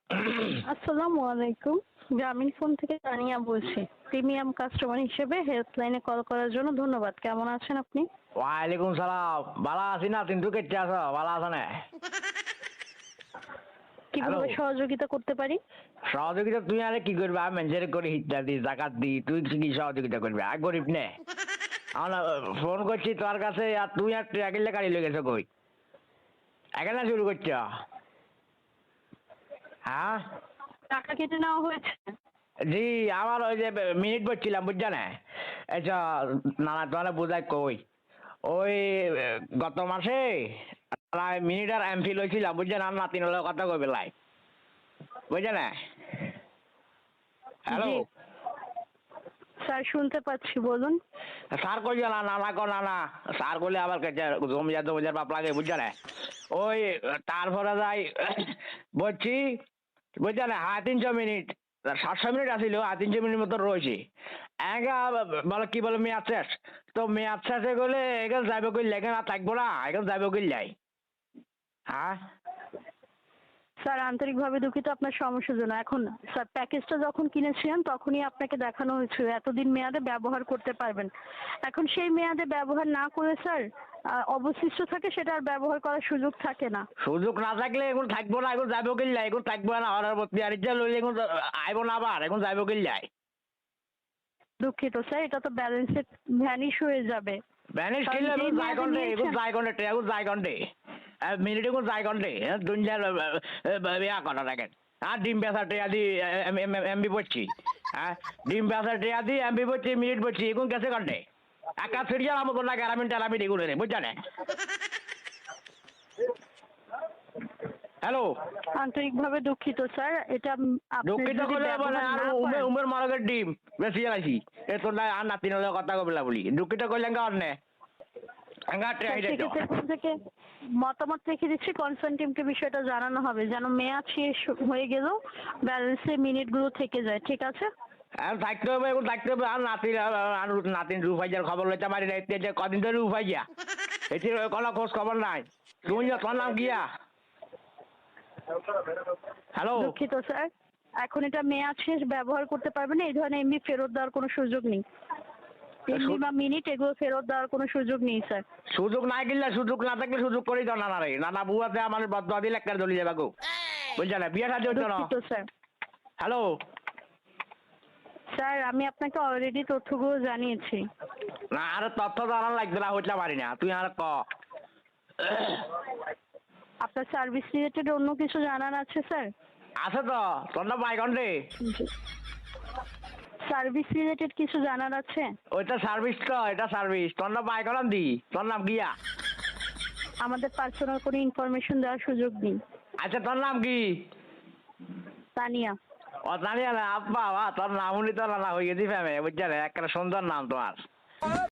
আসসালামু আলাইকুম। গ্রামীণ ফোন থেকে তানিয়া বলছি। প্রিমিয়াম কাস্টমার হিসেবে হেল্পলাইনে কল করার জন্য ধন্যবাদ। কেমন আছেন আপনি? ওয়ালাইকুম সালাম। ভালো আছি না, কিন্তু কেটে আছো? ভালো আছো না? হ্যালো, কিভাবে সহযোগিতা করতে পারি? সহযোগিতা তুই আরে কি করবি? আমি মেনজের করি, হিটটা দি, জাকাত দি, তুই কি সহযোগিতা করবি? আর গরিব নে। আমরা ফোন করছি তোর কাছে, আর তুই আর ট্রাকিলে গাড়ি লেগে গেছো কই? এখানে শুরু করছ? হ্যাঁ টাকা কেটে নেওয়া হয়েছে? জি, আমার ওই যে মিনিট বলছিলাম, বুঝছো না? আচ্ছা, নানা তোমার বোঝাই কই, ওই গত মাসে প্রায় মিনিট আর এমপি লইছিলাম, বুঝছেন? আর নাতিন হলে কথা কই বেলায়, বুঝছে না? হ্যালো, জি স্যার, শুনতে পাচ্ছি, বলুন। স্যার কই না, নানা কো নানা, স্যার করলে আবার জমিদার বাপ লাগে, বুঝছে না? ওই তারপরে যাই বলছি, বুঝছে না? 350 মিনিট, 700 মিনিট আসিল, 350 মিনিট মতো রয়েছে। একা বলে কি বলে মেয়াদ শেষ, তো মেয়াদ শেষে গেলে এখানে যাইব কই, লেগে না থাকবো না, এখানে যাইব কই যাই। হ্যাঁ স্যার, আন্তরিকভাবে দুঃখিত আপনার সমস্যার জন্য। এখন স্যার, প্যাকেজটা যখন কিনেছিলেন তখনই আপনাকে দেখানো হয়েছিল এতদিন মেয়াদে ব্যবহার করতে পারবেন। এখন সেই মেয়াদে ব্যবহার না করে স্যার অবশিষ্ট থাকে, সেটা আর ব্যবহার করার সুযোগ থাকে না। সুযোগ না থাকলে এখন থাকবো না, এখন যাইব কই যাই, এখন থাকবো না, অর্ডার প্রতি আর যা লইলে এখন আইব না, আবার এখন যাইব কই যাই। দুঃখিত স্যার, এটা তো ব্যালেন্সে ভ্যানিশ হয়ে যাবে। ব্যানিশ কারণ কিনলে যেই এখন যাই মেয়াদে কন্টে, এখন নিয়েছেন। যাই কন্টে, এখন যাই কন্টে, মিনিটে এখন যাই কন্টে, দুনিয়ার ইয়া করা দেখেন। আর ডিম বেচা টেয়া দি এমবি পড়ছি, হ্যাঁ ডিম বেচা টেয়া দি এমবি পড়ছি, মিনিট পড়ছি, এখন গেছে কন্টে। একা সিরিয়াল আমার কোনো গ্যারামিন টেরামিন এগুলো নেই, বুঝছেন? হ্যালো, আন্তরিকভাবে দুঃখিত স্যার, এটা আপনি দুঃখিত যদি করলে বলে ব্যবহার আর না উমের করেন। উমের মারকের ডিম বেশি আছি, এ তোর আর নাতিন হলে কথা কবিলা বলি, দুঃখিত করলে গান নে স্যার, সেক্ষেত্রে এখন থেকে মতামত রেখে দিচ্ছি, কনসার্ন টিমকে বিষয়টা জানানো হবে যেন মেয়াদ শেষ হয়ে গেলেও ব্যালেন্সে মিনিটগুলো থেকে যায়। ঠিক আছে? আর থাকতে হবে, এখন থাকতে হবে। আর নাতিন আর নাতিন রুফাইজার খবর লইতে পারি না, এতে যে কদিন ধরে রুফাইয়া এটি কোনো খোঁজ খবর নাই। তুমি তোমার নাম গিয়া? হ্যালো, দুঃখিত স্যার, এখন এটা মেয়াদ শেষ, ব্যবহার করতে পারবেন না। এই ধরনের এমনি ফেরত দেওয়ার কোনো সুযোগ নেই। এমনি বা মিনিট এগুলো ফেরত দেওয়ার কোনো সুযোগ নেই স্যার। সুযোগ নাই কিনলে, সুযোগ না থাকলে সুযোগ করেই দাও নানা রে, নানা বুয়াতে আমার বদয়া দিলে একটা জ্বলি যাবে গো, বুঝছে না? বিয়ে সাথে হচ্ছে না। দুঃখিত স্যার। হ্যালো, স্যার, আমি আপনাকে অলরেডি তথ্যগুলো জানিয়েছি। না আর তথ্য জানার লাগবে না, হইতে পারি না, তুই আর ক। আপনার সার্ভিস রিলেটেড অন্য কিছু জানার আছে স্যার? আছে তো, তোর নাম বাইকন রে। সার্ভিস রিলেটেড কিছু জানার আছে? ওইটা সার্ভিস তো, এটা সার্ভিস। তোর নাম বাইকন দি, তোর নাম গিয়া? আমাদের পার্সোনাল কোনো ইনফরমেশন দেওয়ার সুযোগ নেই। আচ্ছা, তোর নাম কি? তানিয়া। ও জানি না, আব্বা তোর নাম উনি তো না হয়ে গেছি ফ্যামে, বুঝছে? একটা সুন্দর নাম তোমার।